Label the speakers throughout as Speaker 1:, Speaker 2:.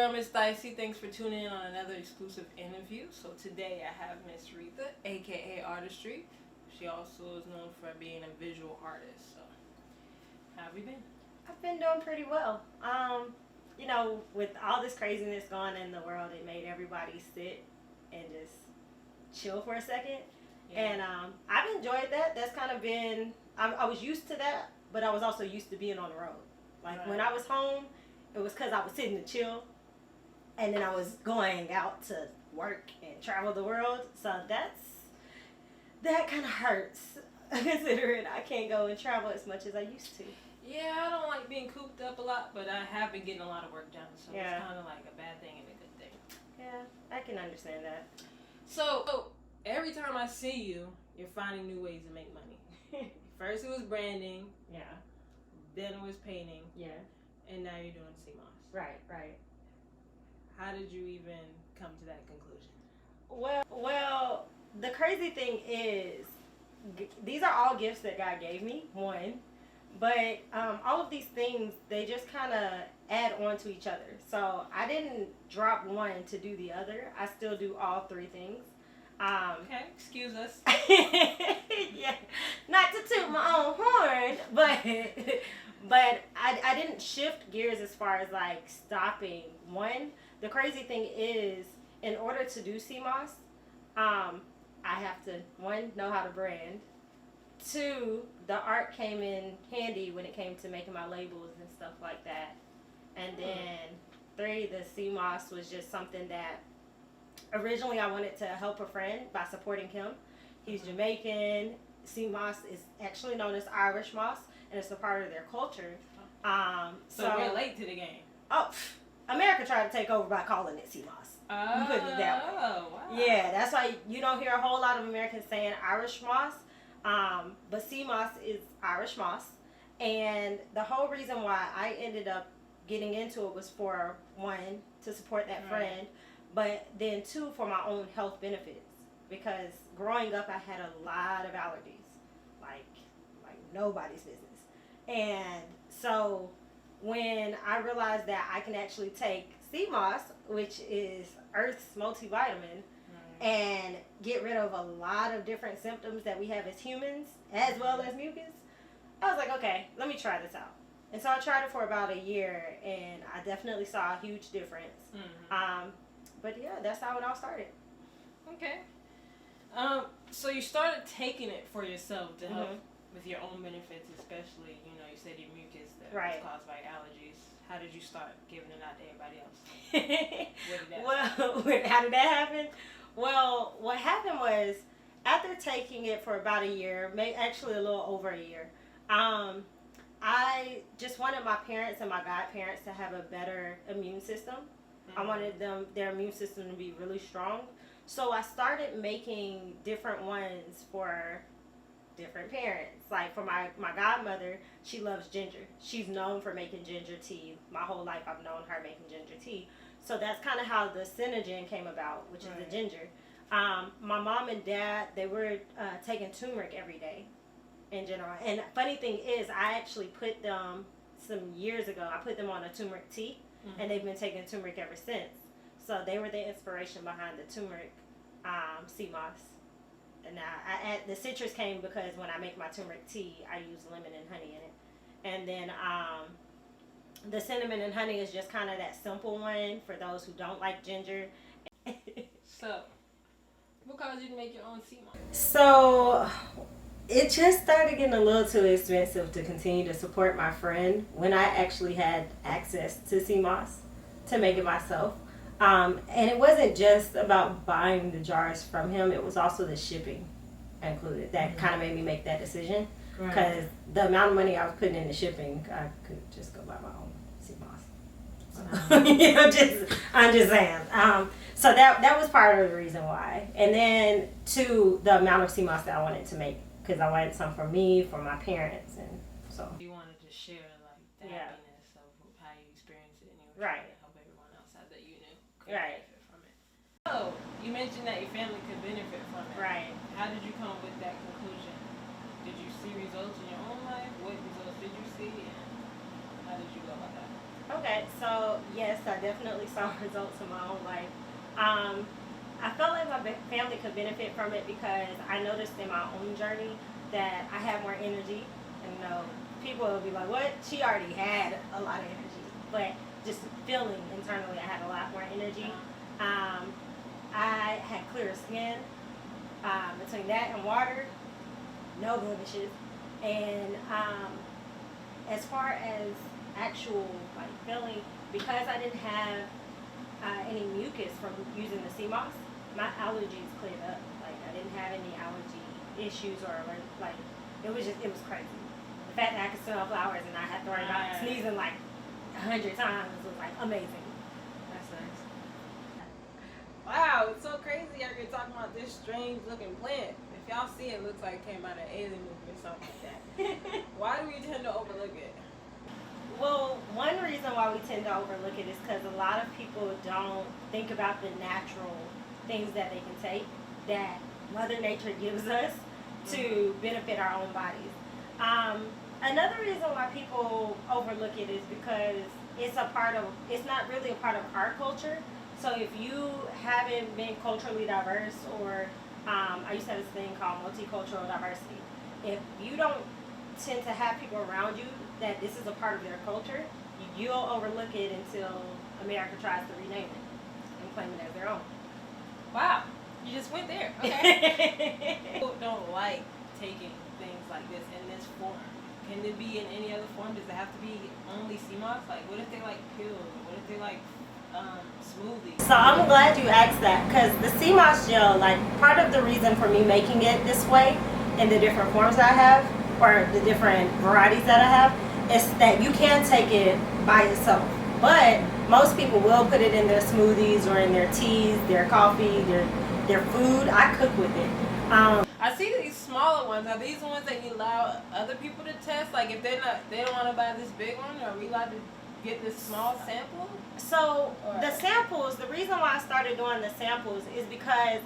Speaker 1: Miss Dicey, thanks for tuning in on another exclusive interview. So today I have Miss Retha, aka Artistree. She also is known for being a visual artist. So, how have you been?
Speaker 2: I've been doing pretty well. With all this craziness going on in the world, it made everybody sit and just chill for a second. Yeah. And I've enjoyed that. That's kind of been, I was used to that, but I was also used to being on the road. Like when I was home, it was because I was sitting to chill. And then I was going out to work and travel the world. So that kind of hurts, considering I can't go and travel as much as I used to.
Speaker 1: Yeah, I don't like being cooped up a lot, but I have been getting a lot of work done. So it's kind of like a bad thing and a good thing.
Speaker 2: Yeah, I can understand that.
Speaker 1: So every time I see you, you're finding new ways to make money. First it was branding.
Speaker 2: Yeah.
Speaker 1: Then it was painting.
Speaker 2: Yeah.
Speaker 1: And now you're doing Seamoss.
Speaker 2: Right.
Speaker 1: How did you even come to that conclusion?
Speaker 2: Well, the crazy thing is, these are all gifts that God gave me, one. But all of these things, they just kind of add on to each other. So I didn't drop one to do the other. I still do all three things.
Speaker 1: Okay, excuse us.
Speaker 2: Yeah, not to toot my own horn, but I didn't shift gears as far as like stopping. One, the crazy thing is, in order to do Seamoss, I have to, one, know how to brand. Two, the art came in handy when it came to making my labels and stuff like that. And then three, the Seamoss was just something that originally I wanted to help a friend by supporting him. He's Jamaican. Seamoss is actually known as Irish moss, and it's a part of their culture.
Speaker 1: So we're late to the game.
Speaker 2: Oh, America tried to take over by calling it Seamoss.
Speaker 1: Oh,
Speaker 2: put it that way.
Speaker 1: Wow.
Speaker 2: Yeah, that's why you don't hear a whole lot of Americans saying Irish moss. But Seamoss is Irish moss. And the whole reason why I ended up getting into it was for, one, to support that friend, but then two, for my own health benefits. Because growing up, I had a lot of allergies, like nobody's business. And so when I realized that I can actually take Seamoss, which is Earth's multivitamin, and get rid of a lot of different symptoms that we have as humans, as well as mucus, I was like, okay, let me try this out. And so I tried it for about a year, and I definitely saw a huge difference. But yeah, that's how it all started.
Speaker 1: Okay. So you started taking it for yourself to help with your own benefits, especially, you said your mucus that was caused by allergies. How did you start giving it out to everybody else?
Speaker 2: How did that happen? Well, what happened was, after taking it for about a year, actually a little over a year, I just wanted my parents and my godparents to have a better immune system. I wanted their immune system to be really strong. So I started making different ones for different parents. Like for my godmother, she loves ginger. She's known for making ginger tea. My whole life I've known her making ginger tea. So that's kind of how the Synogen came about, which is the ginger. My mom and dad, they were taking turmeric every day in general. And funny thing is, I actually put them, some years ago, I put them on a turmeric tea, and they've been taking turmeric ever since. So they were the inspiration behind the turmeric Seamoss. And the citrus came because when I make my turmeric tea, I use lemon and honey in it. And then the cinnamon and honey is just kind of that simple one for those who don't like ginger.
Speaker 1: So, what caused you to make your own Seamoss?
Speaker 2: So, it just started getting a little too expensive to continue to support my friend when I actually had access to Seamoss to make it myself. And it wasn't just about buying the jars from him, it was also the shipping included. That kind of made me make that decision. Because the amount of money I was putting in the shipping, I could just go buy my own Seamoss. I'm just saying. So that was part of the reason why. And then, two, the amount of Seamoss that I wanted to make. Because I wanted some for me, for my parents, and so.
Speaker 1: You wanted to share like the happiness of how you experienced it, and you were trying to help everyone else out that you knew could benefit from it. So you mentioned that your family could benefit from it.
Speaker 2: Right.
Speaker 1: How did you come with that conclusion? Did you see results in your own life? What results did you see, and how did you go about that?
Speaker 2: Okay, so yes, I definitely saw results in my own life. I felt like my family could benefit from it because I noticed in my own journey that I had more energy. And people will be like, "What? She already had a lot of energy," but just feeling internally, I had a lot more energy. I had clearer skin. Between that and water, no blemishes. And as far as actual like feeling, because I didn't have any mucus from using the Seamoss, my allergies cleared up. Like I didn't have any allergy issues or like it was crazy. The fact that I could smell flowers and I had to worry about sneezing like 100 times was like amazing.
Speaker 1: That's nice. Wow, it's so crazy out here talking about this strange looking plant. If y'all see it, looks like it came out of an alien movie or something like that. Why do we tend to overlook it?
Speaker 2: Well, one reason why we tend to overlook it is because a lot of people don't think about the natural things that they can take that Mother Nature gives us to benefit our own bodies. Another reason why people overlook it is because it's not really a part of our culture. So if you haven't been culturally diverse, or I used to have this thing called multicultural diversity. If you don't tend to have people around you that this is a part of their culture, you'll overlook it until America tries to rename it and claim it as their own.
Speaker 1: Wow, you just went there. Okay. People don't like taking things like this in this form. Can it be in any other form? Does it have to be only Seamoss? Like, what if they like pills? What if they like smoothies?
Speaker 2: So I'm glad you asked that, because the Seamoss gel, like part of the reason for me making it this way in the different forms that I have, or the different varieties that I have, is that you can take it by itself. But most people will put it in their smoothies or in their teas, their coffee, their food. I cook with it.
Speaker 1: I see these smaller ones. Are these the ones that you allow other people to test? Like if they don't want to buy this big one, are we allowed to get this small sample?
Speaker 2: So the samples, the reason why I started doing the samples is because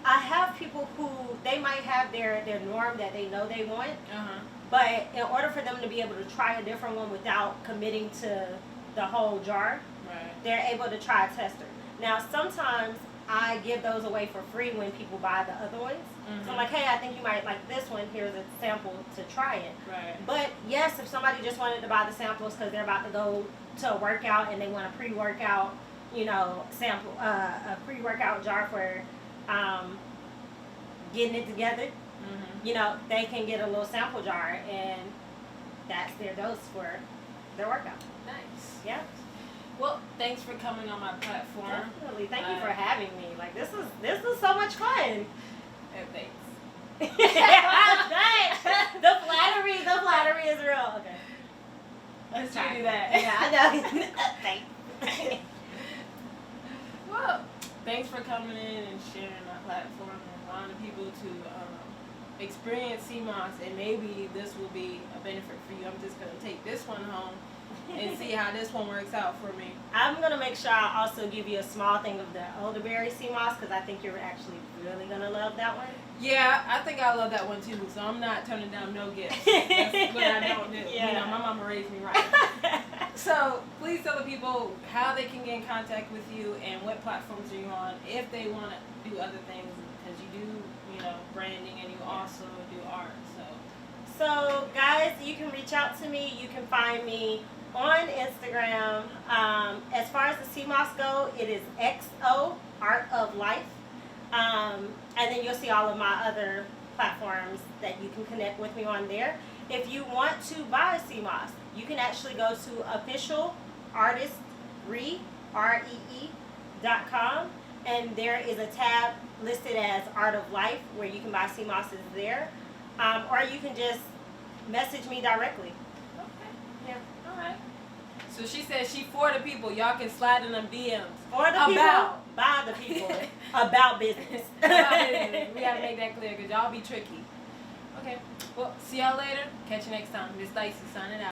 Speaker 2: I have people who they might have their norm that they know they want, but in order for them to be able to try a different one without committing to the whole jar, they're able to try a tester. Now sometimes I give those away for free when people buy the other ones. So I'm like, hey, I think you might like this one. Here's a sample to try it. But yes, if somebody just wanted to buy the samples because they're about to go to a workout and they want a pre-workout, sample, a pre-workout jar for getting it together, they can get a little sample jar and that's their dose for their workout.
Speaker 1: Nice.
Speaker 2: Yeah.
Speaker 1: Well, thanks for coming on my platform.
Speaker 2: Definitely. Thank you for having me. Like this is so much fun.
Speaker 1: Thanks.
Speaker 2: The flattery is real. Okay.
Speaker 1: Let's try to do that.
Speaker 2: Yeah, I know. Thanks.
Speaker 1: Well, thanks for coming in and sharing my platform and allowing people to experience Seamoss, and maybe this will be a benefit for you. I'm just going to take this one home and see how this one works out for me.
Speaker 2: I'm going to make sure I also give you a small thing of the elderberry Seamoss because I think you're actually really going to love that one.
Speaker 1: Yeah, I think I love that one too, so I'm not turning down no gifts. That's what I don't do.
Speaker 2: Yeah.
Speaker 1: My mama raised me right. So please tell the people how they can get in contact with you and what platforms are you on if they want to do other things, because you do, branding and you also do art.
Speaker 2: So guys, you can reach out to me. You can find me on Instagram. As far as the Seamoss go, it is XO Art of Life. And then you'll see all of my other platforms that you can connect with me on there. If you want to buy Seamoss, you can actually go to official Artistree, REE.com, and there is a tab listed as Art of Life where you can buy Seamosses there. Or you can just message me directly.
Speaker 1: Okay.
Speaker 2: Yeah.
Speaker 1: All right. So she says she for the people. Y'all can slide in them DMs.
Speaker 2: For the people, by the people, about business.
Speaker 1: About business. We gotta make that clear because y'all be tricky. Okay. Well, see y'all later. Catch you next time. Miss Dicey signing out.